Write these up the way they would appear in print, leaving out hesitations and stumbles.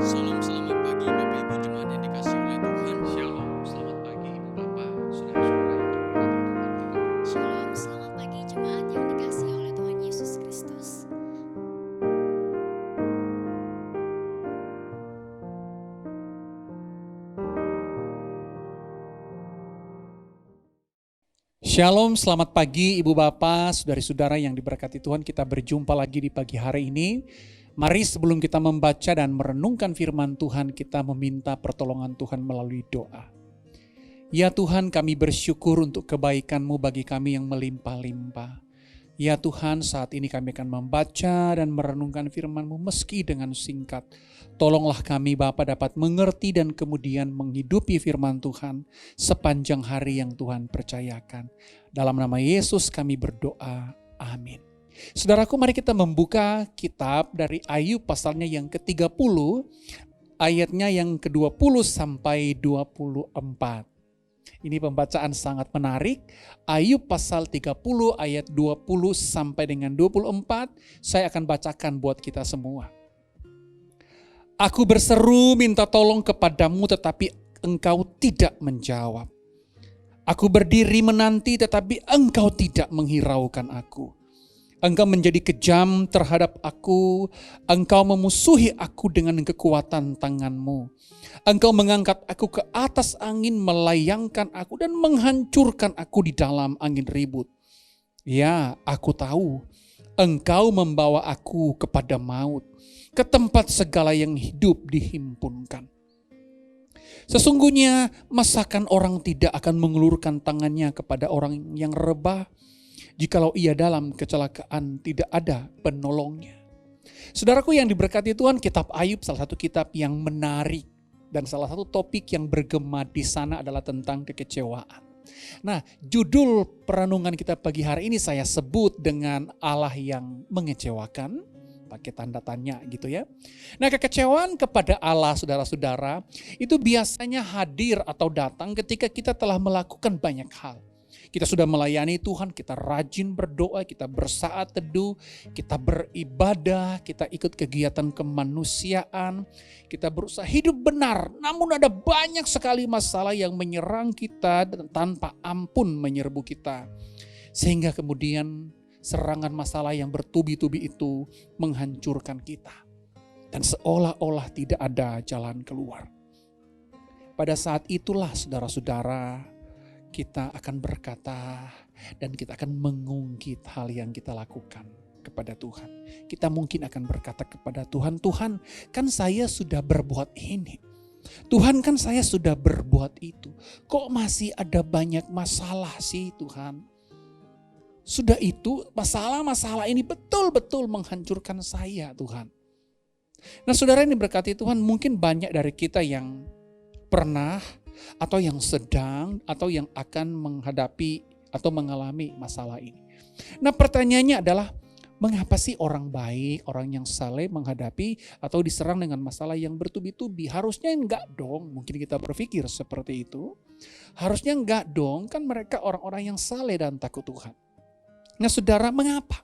Salam, selamat pagi Bapak Ibu jemaat yang dikasihi oleh Tuhan. Shalom, selamat pagi Ibu Bapak, saudara-saudara yang diberkati Tuhan. Shalom, selamat pagi jemaat yang dikasihi oleh Tuhan Yesus Kristus. Shalom, selamat pagi Ibu Bapak, saudari-saudara yang diberkati Tuhan. Kita berjumpa lagi di pagi hari ini. Mari sebelum kita membaca dan merenungkan firman Tuhan, kita meminta pertolongan Tuhan melalui doa. Ya Tuhan, kami bersyukur untuk kebaikan-Mu bagi kami yang melimpah-limpah. Ya Tuhan, saat ini kami akan membaca dan merenungkan firman-Mu meski dengan singkat. Tolonglah kami Bapa dapat mengerti dan kemudian menghidupi firman Tuhan sepanjang hari yang Tuhan percayakan. Dalam nama Yesus kami berdoa, amin. Saudaraku, mari kita membuka kitab dari Ayub pasalnya yang ke-30, ayatnya yang ke-20 sampai 24. Ini pembacaan sangat menarik. Ayub pasal 30 ayat 20 sampai dengan 24. Saya akan bacakan buat kita semua. Aku berseru minta tolong kepadamu tetapi engkau tidak menjawab. Aku berdiri menanti tetapi engkau tidak menghiraukan aku. Engkau menjadi kejam terhadap aku. Engkau memusuhi aku dengan kekuatan tanganmu. Engkau mengangkat aku ke atas angin, melayangkan aku dan menghancurkan aku di dalam angin ribut. Ya, aku tahu. Engkau membawa aku kepada maut, ke tempat segala yang hidup dihimpunkan. Sesungguhnya masakan orang tidak akan mengulurkan tangannya kepada orang yang rebah, jikalau ia dalam kecelakaan tidak ada penolongnya. Saudaraku yang diberkati Tuhan, kitab Ayub salah satu kitab yang menarik. Dan salah satu topik yang bergema di sana adalah tentang kekecewaan. Nah, judul perenungan kita pagi hari ini saya sebut dengan Allah yang mengecewakan. Pakai tanda tanya gitu ya. Nah, kekecewaan kepada Allah saudara-saudara itu biasanya hadir atau datang ketika kita telah melakukan banyak hal. Kita sudah melayani Tuhan, kita rajin berdoa, kita bersaat teduh, kita beribadah, kita ikut kegiatan kemanusiaan, kita berusaha hidup benar. Namun ada banyak sekali masalah yang menyerang kita dan tanpa ampun menyerbu kita. Sehingga kemudian serangan masalah yang bertubi-tubi itu menghancurkan kita. Dan seolah-olah tidak ada jalan keluar. Pada saat itulah saudara-saudara, kita akan berkata dan kita akan mengungkit hal yang kita lakukan kepada Tuhan. Kita mungkin akan berkata kepada Tuhan, Tuhan kan saya sudah berbuat ini. Tuhan kan saya sudah berbuat itu. Kok masih ada banyak masalah sih Tuhan? Sudah itu masalah-masalah ini betul-betul menghancurkan saya Tuhan. Nah saudara ini berkati Tuhan, mungkin banyak dari kita yang pernah atau yang sedang atau yang akan menghadapi atau mengalami masalah ini. Nah pertanyaannya adalah, mengapa sih orang baik, orang yang saleh menghadapi atau diserang dengan masalah yang bertubi-tubi? Harusnya enggak dong, mungkin kita berpikir seperti itu. Harusnya enggak dong, kan mereka orang-orang yang saleh dan takut Tuhan. Nah saudara, mengapa?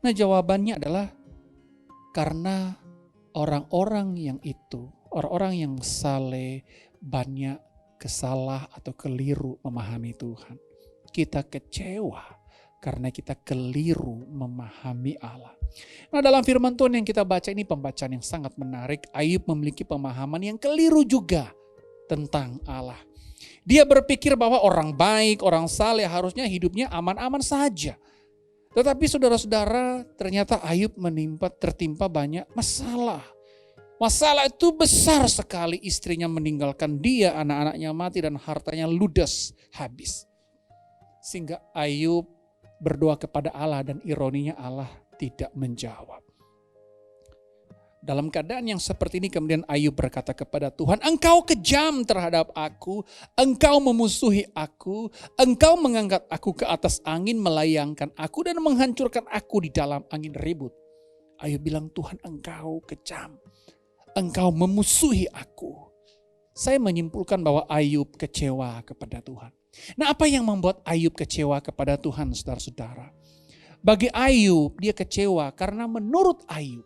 Nah jawabannya adalah karena orang-orang yang itu, orang-orang yang saleh, banyak kesalah atau keliru memahami Tuhan. Kita kecewa karena kita keliru memahami Allah. Nah dalam firman Tuhan yang kita baca ini pembacaan yang sangat menarik. Ayub memiliki pemahaman yang keliru juga tentang Allah. Dia berpikir bahwa orang baik, orang saleh harusnya hidupnya aman-aman saja. Tetapi saudara-saudara, ternyata Ayub tertimpa banyak masalah. Masalah itu besar sekali, istrinya meninggalkan dia, anak-anaknya mati dan hartanya ludes habis. Sehingga Ayub berdoa kepada Allah dan ironinya Allah tidak menjawab. Dalam keadaan yang seperti ini kemudian Ayub berkata kepada Tuhan, Engkau kejam terhadap aku, Engkau memusuhi aku, Engkau mengangkat aku ke atas angin, melayangkan aku dan menghancurkan aku di dalam angin ribut. Ayub bilang, Tuhan Engkau kejam. Engkau memusuhi aku. Saya menyimpulkan bahwa Ayub kecewa kepada Tuhan. Nah apa yang membuat Ayub kecewa kepada Tuhan saudara-saudara? Bagi Ayub dia kecewa karena menurut Ayub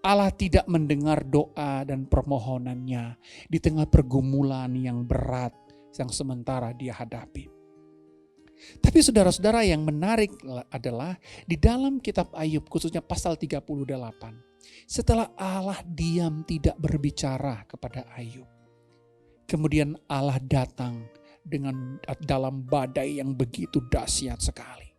Allah tidak mendengar doa dan permohonannya di tengah pergumulan yang berat yang sementara dia hadapi. Tapi saudara-saudara, yang menarik adalah di dalam kitab Ayub, khususnya pasal 38. Setelah Allah diam tidak berbicara kepada Ayub, kemudian Allah datang dalam badai yang begitu dahsyat sekali.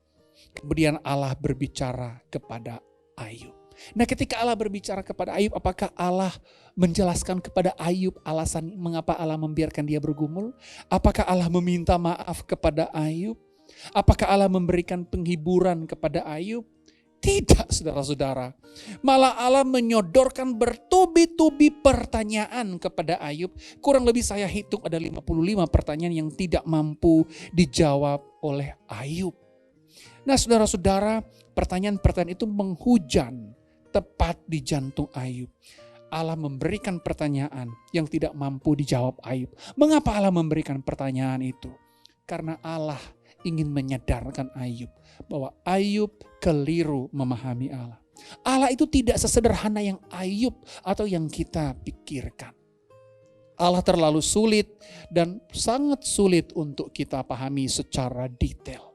Kemudian Allah berbicara kepada Ayub. Nah, ketika Allah berbicara kepada Ayub, apakah Allah menjelaskan kepada Ayub alasan mengapa Allah membiarkan dia bergumul? Apakah Allah meminta maaf kepada Ayub? Apakah Allah memberikan penghiburan kepada Ayub? Tidak, saudara-saudara. Malah Allah menyodorkan bertubi-tubi pertanyaan kepada Ayub. Kurang lebih saya hitung ada 55 pertanyaan yang tidak mampu dijawab oleh Ayub. Nah, saudara-saudara, pertanyaan-pertanyaan itu menghujan tepat di jantung Ayub. Allah memberikan pertanyaan yang tidak mampu dijawab Ayub. Mengapa Allah memberikan pertanyaan itu? Karena Allah ingin menyadarkan Ayub bahwa Ayub keliru memahami Allah. Allah itu tidak sesederhana yang Ayub atau yang kita pikirkan. Allah terlalu sulit dan sangat sulit untuk kita pahami secara detail.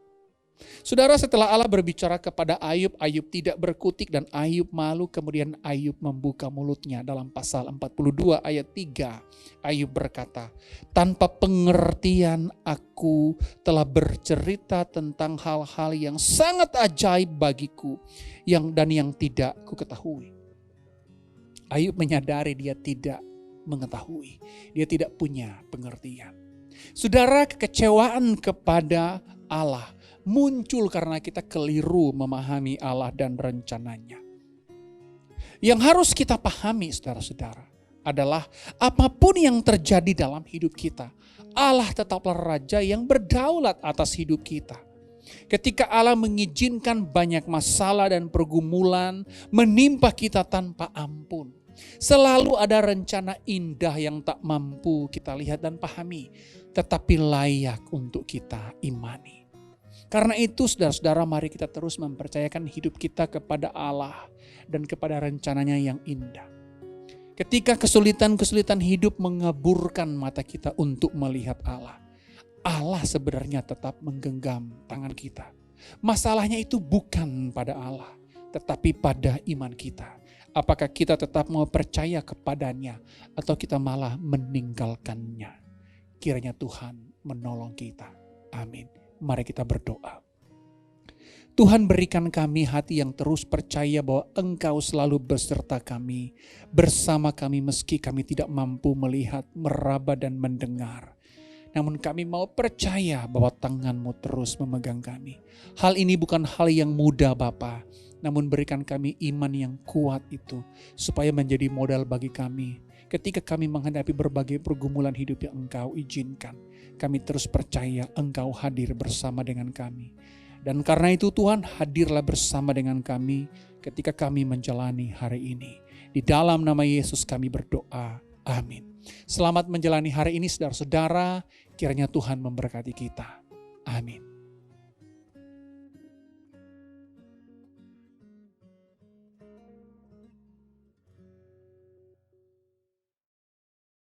Saudara, setelah Allah berbicara kepada Ayub, Ayub tidak berkutik dan Ayub malu. Kemudian Ayub membuka mulutnya dalam pasal 42 ayat 3. Ayub berkata, tanpa pengertian aku telah bercerita tentang hal-hal yang sangat ajaib bagiku dan yang tidak ku ketahui. Ayub menyadari dia tidak mengetahui. Dia tidak punya pengertian. Saudara, kekecewaan kepada Allah muncul karena kita keliru memahami Allah dan rencananya. Yang harus kita pahami, saudara-saudara, adalah apapun yang terjadi dalam hidup kita, Allah tetaplah Raja yang berdaulat atas hidup kita. Ketika Allah mengizinkan banyak masalah dan pergumulan menimpa kita tanpa ampun, selalu ada rencana indah yang tak mampu kita lihat dan pahami, tetapi layak untuk kita imani. Karena itu, saudara-saudara, mari kita terus mempercayakan hidup kita kepada Allah dan kepada rencananya yang indah. Ketika kesulitan-kesulitan hidup mengaburkan mata kita untuk melihat Allah, Allah sebenarnya tetap menggenggam tangan kita. Masalahnya itu bukan pada Allah, tetapi pada iman kita. Apakah kita tetap mau percaya kepadanya atau kita malah meninggalkannya? Kiranya Tuhan menolong kita. Amin. Mari kita berdoa. Tuhan, berikan kami hati yang terus percaya bahwa Engkau selalu beserta kami, bersama kami meski kami tidak mampu melihat, meraba dan mendengar. Namun kami mau percaya bahwa tangan-Mu terus memegang kami. Hal ini bukan hal yang mudah, Bapa, namun berikan kami iman yang kuat itu supaya menjadi modal bagi kami. Ketika kami menghadapi berbagai pergumulan hidup yang Engkau izinkan, kami terus percaya Engkau hadir bersama dengan kami. Dan karena itu Tuhan, hadirlah bersama dengan kami ketika kami menjalani hari ini. Di dalam nama Yesus kami berdoa. Amin. Selamat menjalani hari ini, saudara-saudara. Kiranya Tuhan memberkati kita. Amin.